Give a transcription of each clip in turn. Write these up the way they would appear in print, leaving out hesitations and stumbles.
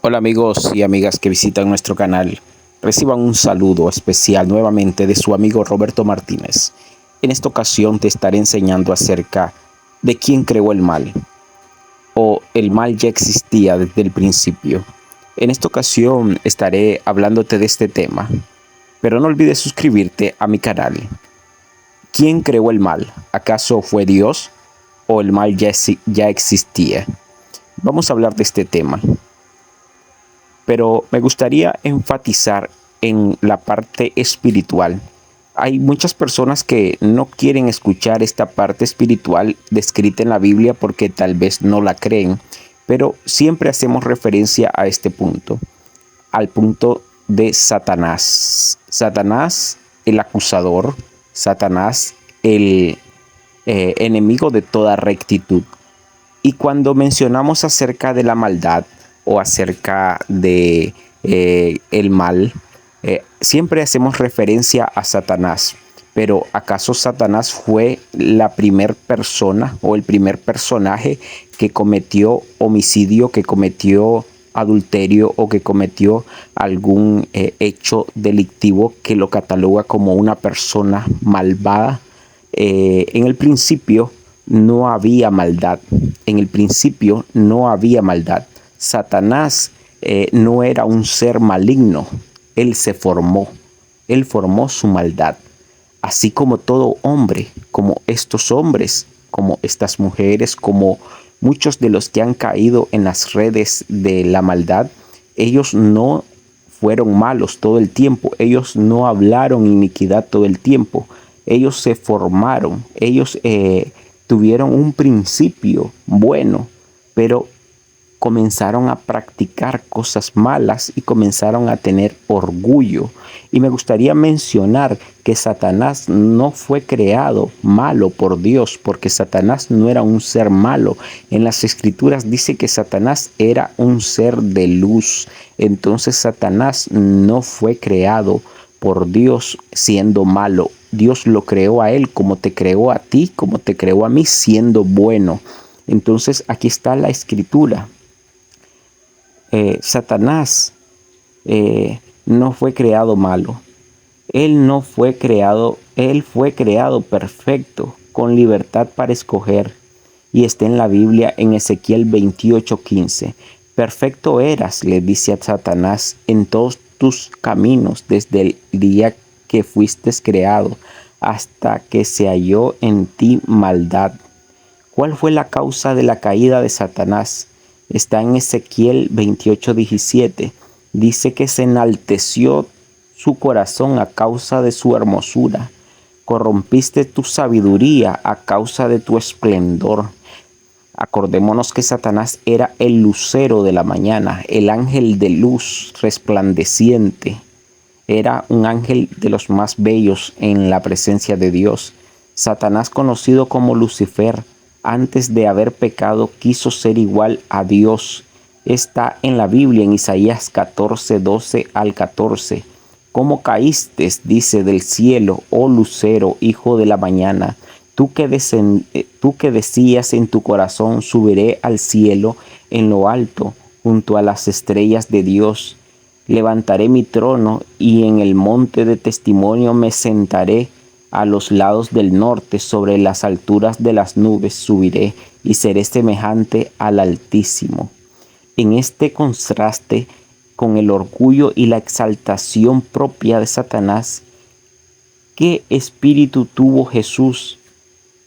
Hola amigos y amigas que visitan nuestro canal. Reciban un saludo especial nuevamente de su amigo Roberto Martínez. En esta ocasión te estaré enseñando acerca de quién creó el mal, o el mal ya existía desde el principio. En esta ocasión estaré hablándote de este tema, pero no olvides suscribirte a mi canal. ¿Quién creó el mal? ¿Acaso fue Dios o el mal ya existía? Vamos a hablar de este tema. Pero me gustaría enfatizar en la parte espiritual. Hay muchas personas que no quieren escuchar esta parte espiritual descrita en la Biblia porque tal vez no la creen, pero siempre hacemos referencia a este punto, al punto de Satanás. Satanás, el acusador, Satanás, el enemigo de toda rectitud. Y cuando mencionamos acerca de la maldad o acerca de el mal, siempre hacemos referencia a Satanás. Pero ¿acaso Satanás fue la primer persona o el primer personaje que cometió homicidio, que cometió adulterio o que cometió algún hecho delictivo que lo cataloga como una persona malvada? En el principio no había maldad. En el principio no había maldad. Satanás no era un ser maligno. Él se formó. Él formó su maldad. Así como todo hombre, como estos hombres, como estas mujeres, como muchos de los que han caído en las redes de la maldad, ellos no fueron malos todo el tiempo. Ellos no hablaron iniquidad todo el tiempo. Ellos se formaron. Ellos tuvieron un principio bueno, pero comenzaron a practicar cosas malas y comenzaron a tener orgullo. Y me gustaría mencionar que Satanás no fue creado malo por Dios, porque Satanás no era un ser malo. En las escrituras dice que Satanás era un ser de luz. Entonces Satanás no fue creado por Dios siendo malo. Dios lo creó a él como te creó a ti, como te creó a mí, siendo bueno. Entonces aquí está la escritura. Satanás no fue creado malo. Él no fue creado, él fue creado perfecto, con libertad para escoger. Y está en la Biblia en Ezequiel 28:15. Perfecto eras, le dice a Satanás, en todos tus caminos desde el día que fuiste creado hasta que se halló en ti maldad. ¿Cuál fue la causa de la caída de Satanás? Está en Ezequiel 28:17. Dice que se enalteció su corazón a causa de su hermosura. Corrompiste tu sabiduría a causa de tu esplendor. Acordémonos que Satanás era el lucero de la mañana, el ángel de luz resplandeciente. Era un ángel de los más bellos en la presencia de Dios. Satanás, conocido como Lucifer, antes de haber pecado, quiso ser igual a Dios. Está en la Biblia en Isaías 14:12 al 14. ¿Cómo caíste, dice, del cielo, oh lucero, hijo de la mañana? Tú que decías en tu corazón, subiré al cielo en lo alto, junto a las estrellas de Dios. Levantaré mi trono y en el monte de testimonio me sentaré a los lados del norte, sobre las alturas de las nubes subiré y seré semejante al Altísimo. En este contraste con el orgullo y la exaltación propia de Satanás, ¿qué espíritu tuvo Jesús?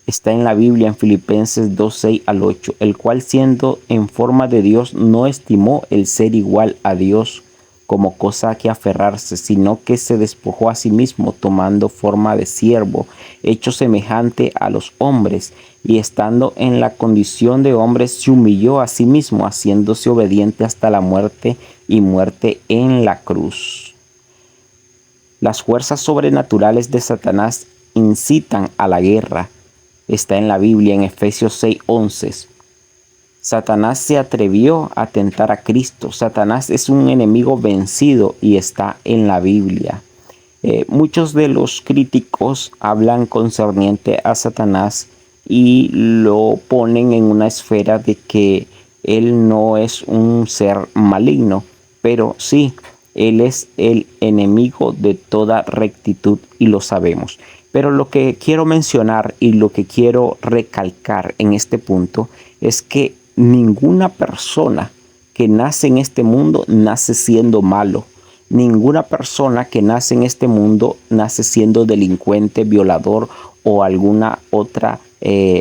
Está en la Biblia en Filipenses 2:6 al 8, el cual siendo en forma de Dios no estimó el ser igual a Dios como cosa a que aferrarse, sino que se despojó a sí mismo, tomando forma de siervo, hecho semejante a los hombres, y estando en la condición de hombre, se humilló a sí mismo, haciéndose obediente hasta la muerte y muerte en la cruz. Las fuerzas sobrenaturales de Satanás incitan a la guerra. Está en la Biblia en Efesios 6:11. Satanás se atrevió a tentar a Cristo. Satanás es un enemigo vencido y está en la Biblia. Muchos de los críticos hablan concerniente a Satanás y lo ponen en una esfera de que Él no es un ser maligno, pero sí, Él es el enemigo de toda rectitud y lo sabemos. Pero lo que quiero mencionar y lo que quiero recalcar en este punto es que ninguna persona que nace en este mundo nace siendo malo. Ninguna persona que nace en este mundo nace siendo delincuente, violador o alguna otra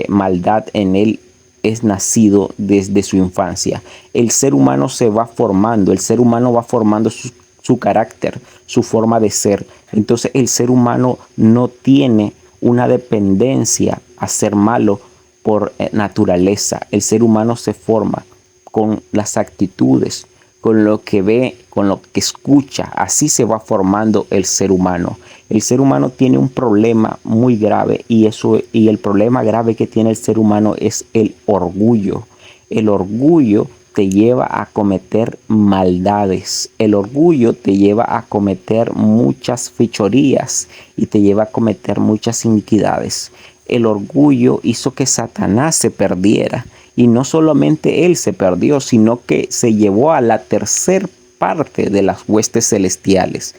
maldad en él es nacido desde su infancia. El ser humano se va formando, el ser humano va formando su carácter, su forma de ser. Entonces el ser humano no tiene una dependencia a ser malo por naturaleza. El ser humano se forma con las actitudes, con lo que ve, con lo que escucha. Así se va formando el ser humano. El ser humano tiene un problema muy grave y el problema grave que tiene el ser humano es el orgullo. El orgullo te lleva a cometer maldades. El orgullo te lleva a cometer muchas fechorías y te lleva a cometer muchas iniquidades. El orgullo hizo que Satanás se perdiera. Y no solamente él se perdió, sino que se llevó a la tercer parte de las huestes celestiales.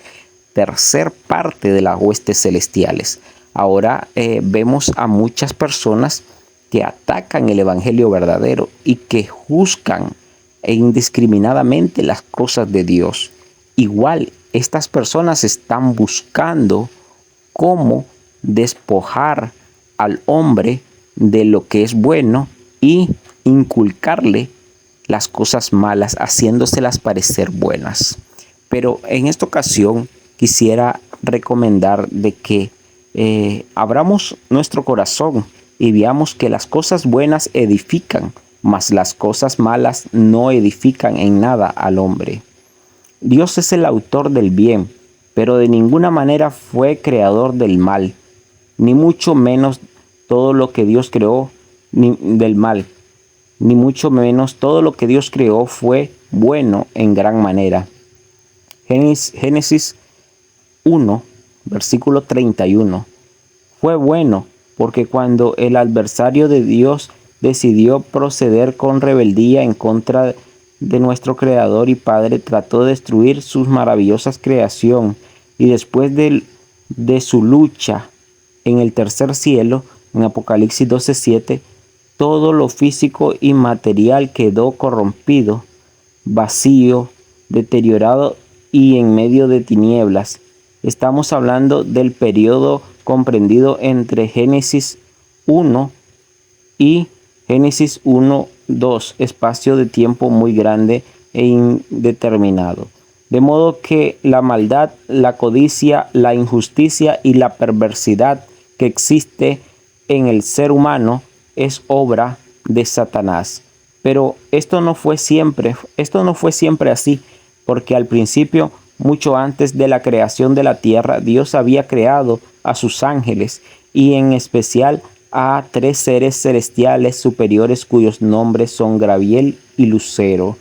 Tercer parte de las huestes celestiales. Ahora vemos a muchas personas que atacan el evangelio verdadero y que juzgan indiscriminadamente las cosas de Dios. Igual, estas personas están buscando cómo despojar al hombre de lo que es bueno y inculcarle las cosas malas, haciéndoselas parecer buenas. Pero en esta ocasión quisiera recomendar de que abramos nuestro corazón y veamos que las cosas buenas edifican, mas las cosas malas no edifican en nada al hombre. Dios es el autor del bien, pero de ninguna manera fue creador del mal, ni mucho menos todo lo que Dios creó del mal, ni mucho menos todo lo que Dios creó fue bueno en gran manera. Génesis 1, versículo 31. Fue bueno porque cuando el adversario de Dios decidió proceder con rebeldía en contra de nuestro Creador y Padre, trató de destruir su maravillosa creación y después de su lucha en el tercer cielo, en Apocalipsis 12:7, todo lo físico y material quedó corrompido, vacío, deteriorado y en medio de tinieblas. Estamos hablando del periodo comprendido entre Génesis 1 y Génesis 1:2, espacio de tiempo muy grande e indeterminado. De modo que la maldad, la codicia, la injusticia y la perversidad que existe en el ser humano es obra de Satanás. Pero esto no fue siempre así, porque al principio, mucho antes de la creación de la tierra, Dios había creado a sus ángeles y en especial a 3 seres celestiales superiores cuyos nombres son Gabriel y Lucero.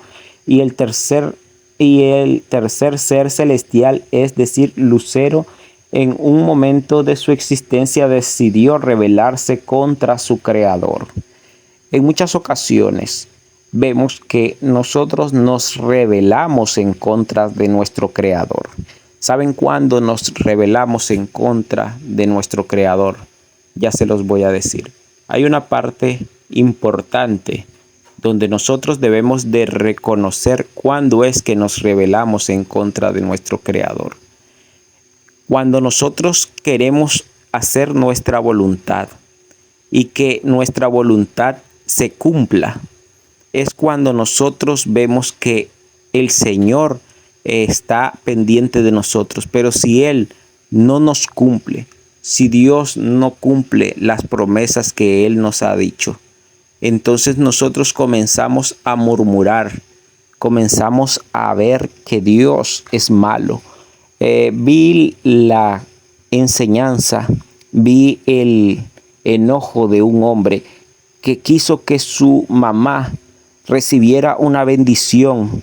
Y el tercer ser celestial, es decir, Lucero, en un momento de su existencia decidió rebelarse contra su creador. En muchas ocasiones vemos que nosotros nos rebelamos en contra de nuestro creador. ¿Saben cuándo nos rebelamos en contra de nuestro creador? Ya se los voy a decir. Hay una parte importante donde nosotros debemos de reconocer cuándo es que nos rebelamos en contra de nuestro creador. Cuando nosotros queremos hacer nuestra voluntad y que nuestra voluntad se cumpla, es cuando nosotros vemos que el Señor está pendiente de nosotros. Pero si Él no nos cumple, si Dios no cumple las promesas que Él nos ha dicho, entonces nosotros comenzamos a murmurar, comenzamos a ver que Dios es malo. Vi la enseñanza, vi el enojo de un hombre que quiso que su mamá recibiera una bendición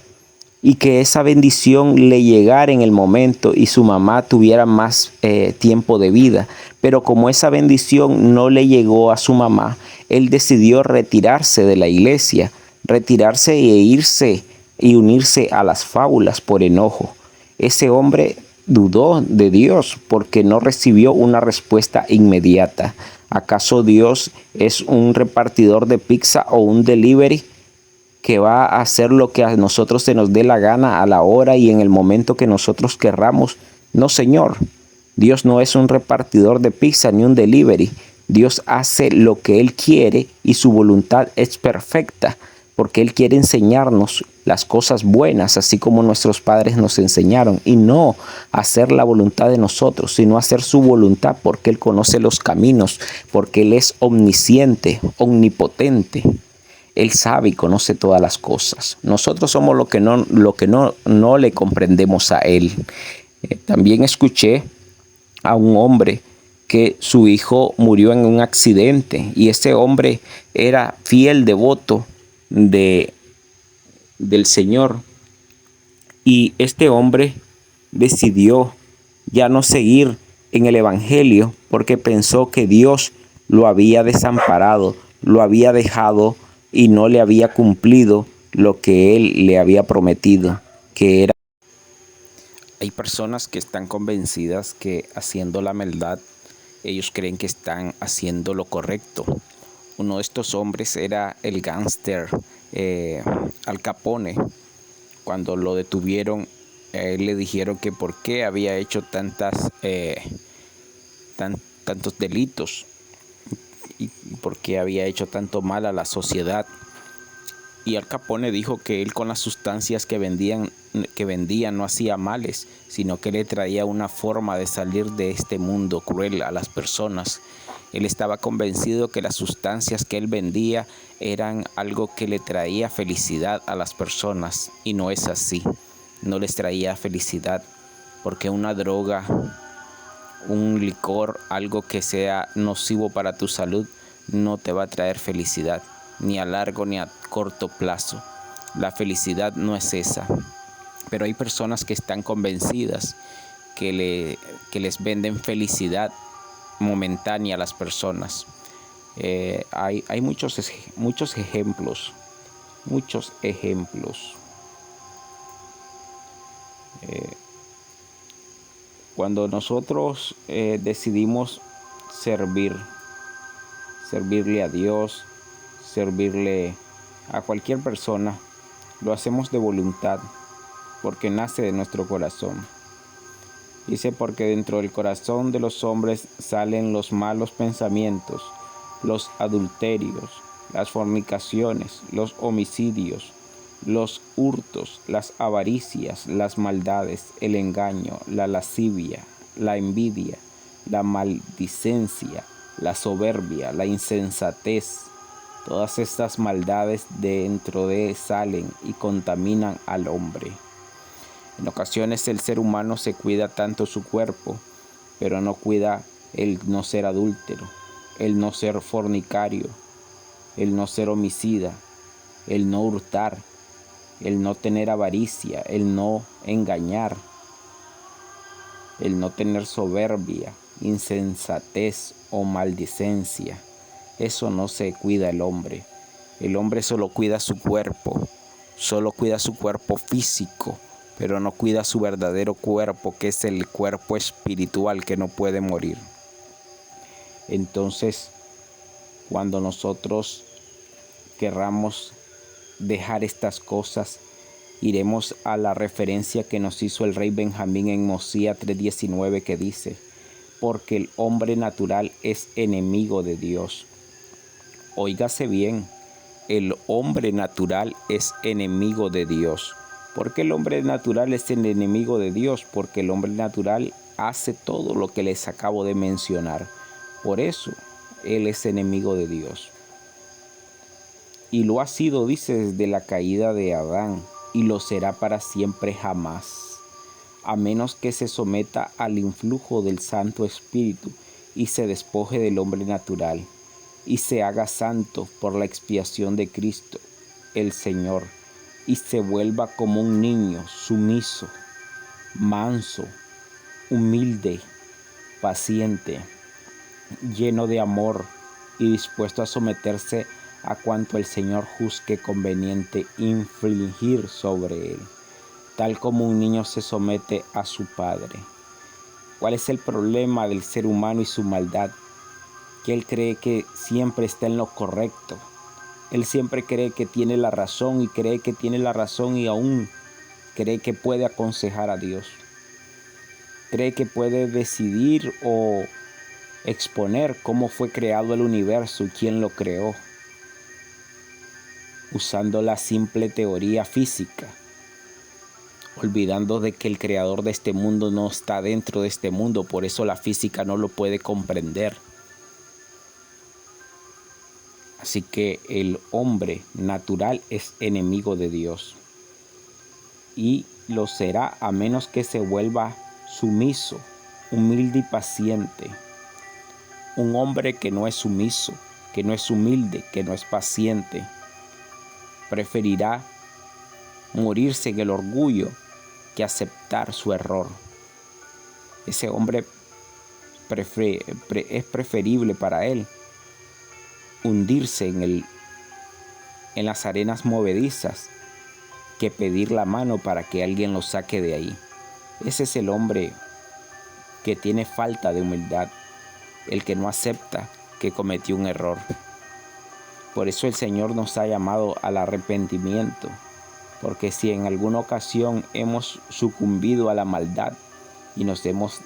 y que esa bendición le llegara en el momento y su mamá tuviera más tiempo de vida. Pero como esa bendición no le llegó a su mamá, él decidió retirarse de la iglesia, retirarse e irse y unirse a las fábulas por enojo. Ese hombre dudó de Dios porque no recibió una respuesta inmediata. ¿Acaso Dios es un repartidor de pizza o un delivery que va a hacer lo que a nosotros se nos dé la gana a la hora y en el momento que nosotros querramos? No, Señor. Dios no es un repartidor de pizza ni un delivery. Dios hace lo que Él quiere y su voluntad es perfecta, porque Él quiere enseñarnos las cosas buenas, así como nuestros padres nos enseñaron, y no hacer la voluntad de nosotros, sino hacer su voluntad, porque Él conoce los caminos, porque Él es omnisciente, omnipotente. Él sabe y conoce todas las cosas. Nosotros somos lo que no le comprendemos a Él. También escuché a un hombre que su hijo murió en un accidente y ese hombre era fiel devoto de, del Señor, y este hombre decidió ya no seguir en el Evangelio porque pensó que Dios lo había desamparado, lo había dejado y no le había cumplido lo que él le había prometido, que era. Hay personas que están convencidas que haciendo la maldad, ellos creen que están haciendo lo correcto. Uno de estos hombres era el gángster Al Capone. Cuando lo detuvieron, le dijeron que por qué había hecho tantos delitos y por qué había hecho tanto mal a la sociedad. Y Al Capone dijo que él con las sustancias que vendía no hacía males, sino que le traía una forma de salir de este mundo cruel a las personas. Él estaba convencido que las sustancias que él vendía eran algo que le traía felicidad a las personas, y no es así. No les traía felicidad, porque una droga, un licor, algo que sea nocivo para tu salud, no te va a traer felicidad, ni a largo ni a corto plazo. La felicidad no es esa. Pero hay personas que están convencidas que les venden felicidad momentánea a las personas. Hay muchos ejemplos. Cuando nosotros decidimos servirle a Dios, servirle a cualquier persona, lo hacemos de voluntad, porque nace de nuestro corazón. Dice, porque dentro del corazón de los hombres salen los malos pensamientos, los adulterios, las fornicaciones, los homicidios, los hurtos, las avaricias, las maldades, el engaño, la lascivia, la envidia, la maldicencia, la soberbia, la insensatez. Todas estas maldades dentro de él salen y contaminan al hombre. En ocasiones el ser humano se cuida tanto su cuerpo, pero no cuida el no ser adúltero, el no ser fornicario, el no ser homicida, el no hurtar, el no tener avaricia, el no engañar, el no tener soberbia, insensatez o maldicencia. Eso no se cuida el hombre. El hombre solo cuida su cuerpo físico, pero no cuida su verdadero cuerpo, que es el cuerpo espiritual que no puede morir. Entonces, cuando nosotros querramos dejar estas cosas, iremos a la referencia que nos hizo el rey Benjamín en Mosías 3:19, que dice, porque el hombre natural es enemigo de Dios. Óigase bien, el hombre natural es enemigo de Dios. ¿Por qué el hombre natural es el enemigo de Dios? Porque el hombre natural hace todo lo que les acabo de mencionar. Por eso, él es enemigo de Dios. Y lo ha sido, dice, desde la caída de Adán, y lo será para siempre jamás, a menos que se someta al influjo del Santo Espíritu y se despoje del hombre natural, y se haga santo por la expiación de Cristo, el Señor, y se vuelva como un niño sumiso, manso, humilde, paciente, lleno de amor y dispuesto a someterse a cuanto el Señor juzgue conveniente infligir sobre él, tal como un niño se somete a su padre. ¿Cuál es el problema del ser humano y su maldad? Que él cree que siempre está en lo correcto. Él siempre cree que tiene la razón y aún cree que puede aconsejar a Dios. Cree que puede decidir o exponer cómo fue creado el universo y quién lo creó, usando la simple teoría física, olvidando de que el creador de este mundo no está dentro de este mundo, por eso la física no lo puede comprender. Así que el hombre natural es enemigo de Dios y lo será a menos que se vuelva sumiso, humilde y paciente. Un hombre que no es sumiso, que no es humilde, que no es paciente, preferirá morirse en el orgullo que aceptar su error. Ese hombre es preferible para él hundirse en las arenas movedizas que pedir la mano para que alguien lo saque de ahí. Ese es el hombre que tiene falta de humildad, el que no acepta que cometió un error. Por eso el Señor nos ha llamado al arrepentimiento, porque si en alguna ocasión hemos sucumbido a la maldad y nos hemos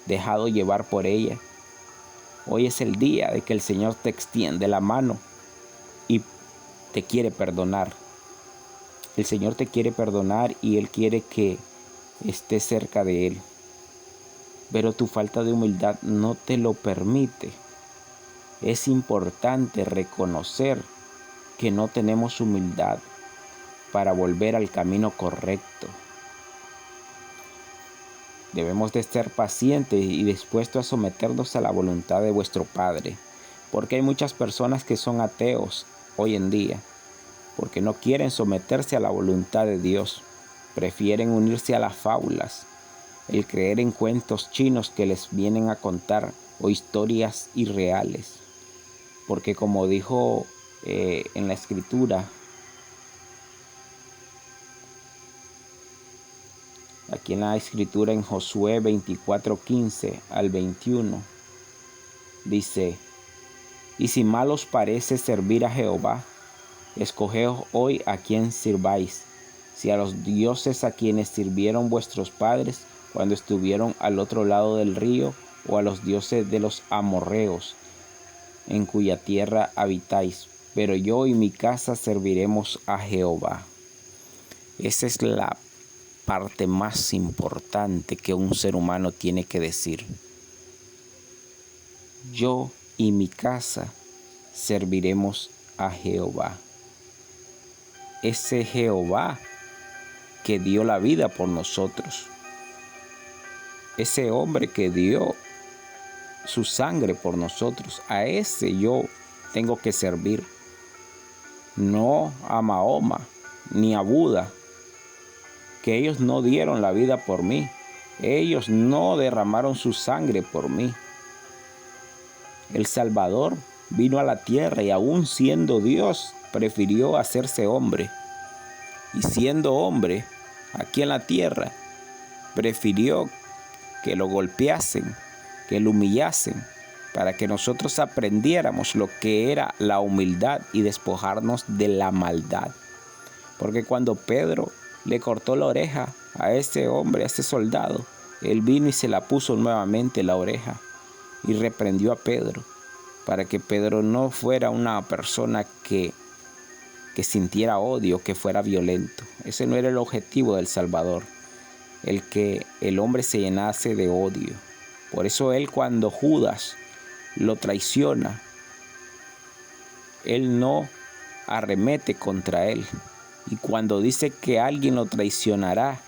dejado llevar por ella, hoy es el día de que el Señor te extiende la mano y te quiere perdonar. El Señor te quiere perdonar y Él quiere que estés cerca de Él. Pero tu falta de humildad no te lo permite. Es importante reconocer que no tenemos humildad para volver al camino correcto. Debemos de ser pacientes y dispuestos a someternos a la voluntad de vuestro Padre, porque hay muchas personas que son ateos hoy en día, porque no quieren someterse a la voluntad de Dios, prefieren unirse a las fábulas, el creer en cuentos chinos que les vienen a contar o historias irreales, porque como dijo en la Escritura, aquí en la Escritura en Josué 24:15 al 21, dice: y si mal os parece servir a Jehová, escogeos hoy a quién sirváis, si a los dioses a quienes sirvieron vuestros padres cuando estuvieron al otro lado del río, o a los dioses de los amorreos, en cuya tierra habitáis, pero yo y mi casa serviremos a Jehová. Esa es la parte más importante que un ser humano tiene que decir. Yo y mi casa serviremos a Jehová. Ese Jehová que dio la vida por nosotros. Ese hombre que dio su sangre por nosotros. A ese yo tengo que servir. No a Mahoma ni a Buda, que ellos no dieron la vida por mí. Ellos no derramaron su sangre por mí. El Salvador vino a la tierra y aún siendo Dios, prefirió hacerse hombre. Y siendo hombre, aquí en la tierra, prefirió que lo golpeasen, que lo humillasen, para que nosotros aprendiéramos lo que era la humildad y despojarnos de la maldad. Porque cuando Pedro le cortó la oreja a ese hombre, a ese soldado, él vino y se la puso nuevamente la oreja y reprendió a Pedro, para que Pedro no fuera una persona que sintiera odio, que fuera violento. Ese no era el objetivo del Salvador, el que el hombre se llenase de odio. Por eso él, cuando Judas lo traiciona, él no arremete contra él. Y cuando dice que alguien lo traicionará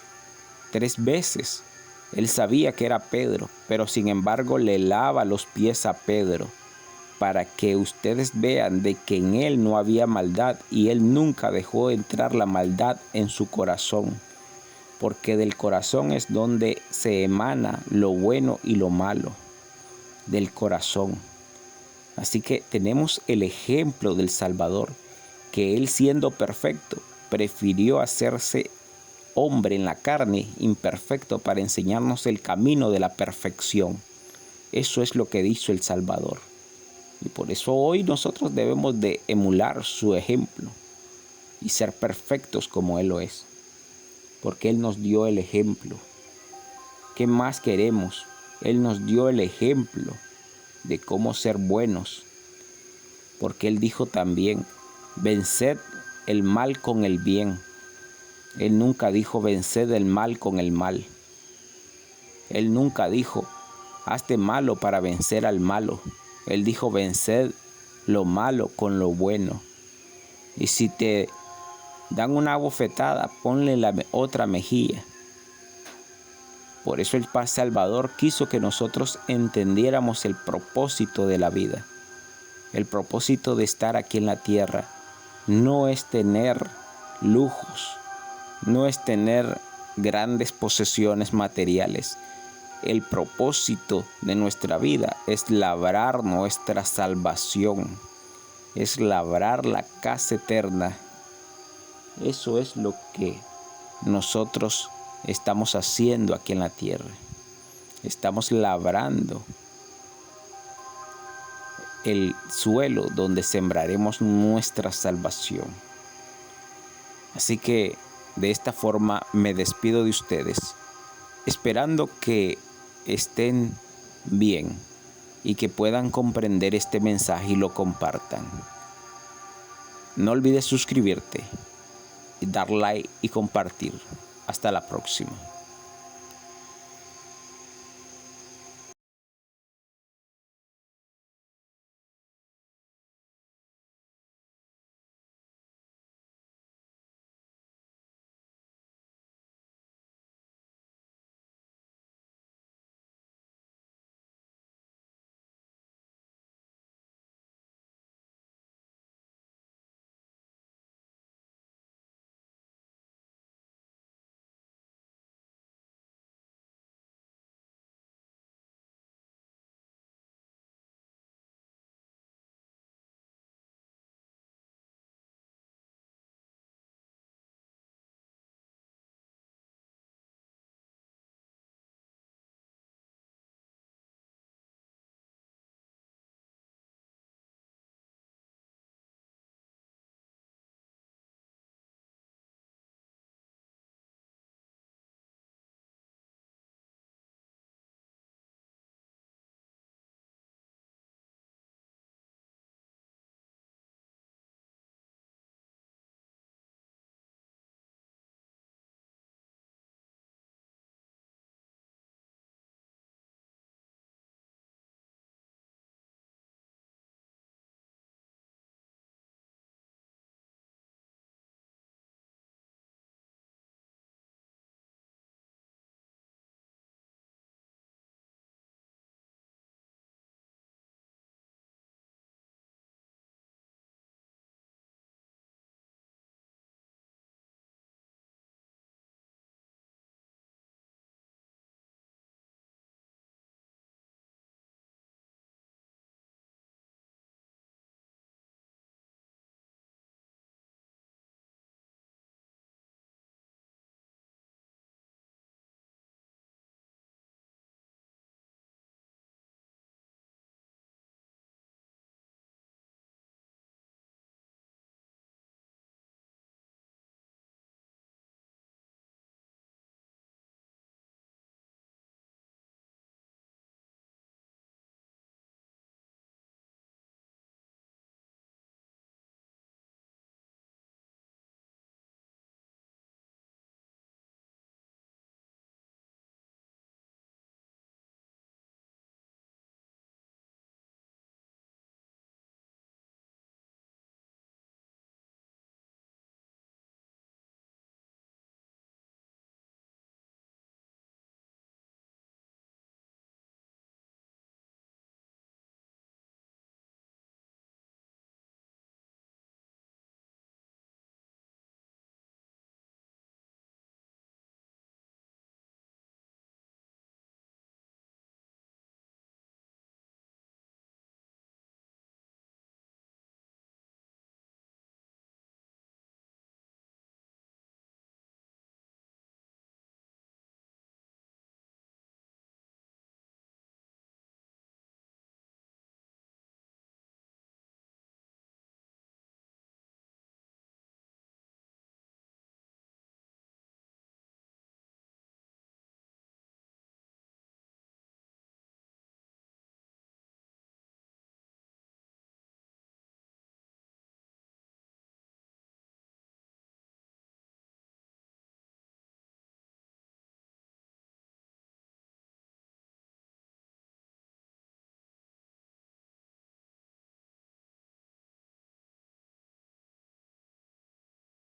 3 veces, él sabía que era Pedro, pero sin embargo le lava los pies a Pedro, para que ustedes vean de que en él no había maldad y él nunca dejó entrar la maldad en su corazón, porque del corazón es donde se emana lo bueno y lo malo, del corazón. Así que tenemos el ejemplo del Salvador, que Él siendo perfecto, prefirió hacerse hombre en la carne, imperfecto, para enseñarnos el camino de la perfección. Eso es lo que hizo el Salvador. Y por eso hoy nosotros debemos de emular su ejemplo y ser perfectos como Él lo es. Porque Él nos dio el ejemplo. ¿Qué más queremos? Él nos dio el ejemplo de cómo ser buenos. Porque Él dijo también, venced el mal con el bien. Él nunca dijo, venced el mal con el mal. Él nunca dijo, hazte malo para vencer al malo. Él dijo, venced lo malo con lo bueno. Y si te dan una bofetada, ponle la otra mejilla. Por eso el Paz Salvador quiso que nosotros entendiéramos el propósito de la vida. El propósito de estar aquí en la tierra no es tener lujos, no es tener grandes posesiones materiales. El propósito de nuestra vida es labrar nuestra salvación, es labrar la casa eterna. Eso es lo que nosotros estamos haciendo aquí en la tierra. Estamos labrando el suelo donde sembraremos nuestra salvación. Así que de esta forma me despido de ustedes, esperando que estén bien y que puedan comprender este mensaje y lo compartan. No olvides suscribirte, dar like y compartir. Hasta la próxima.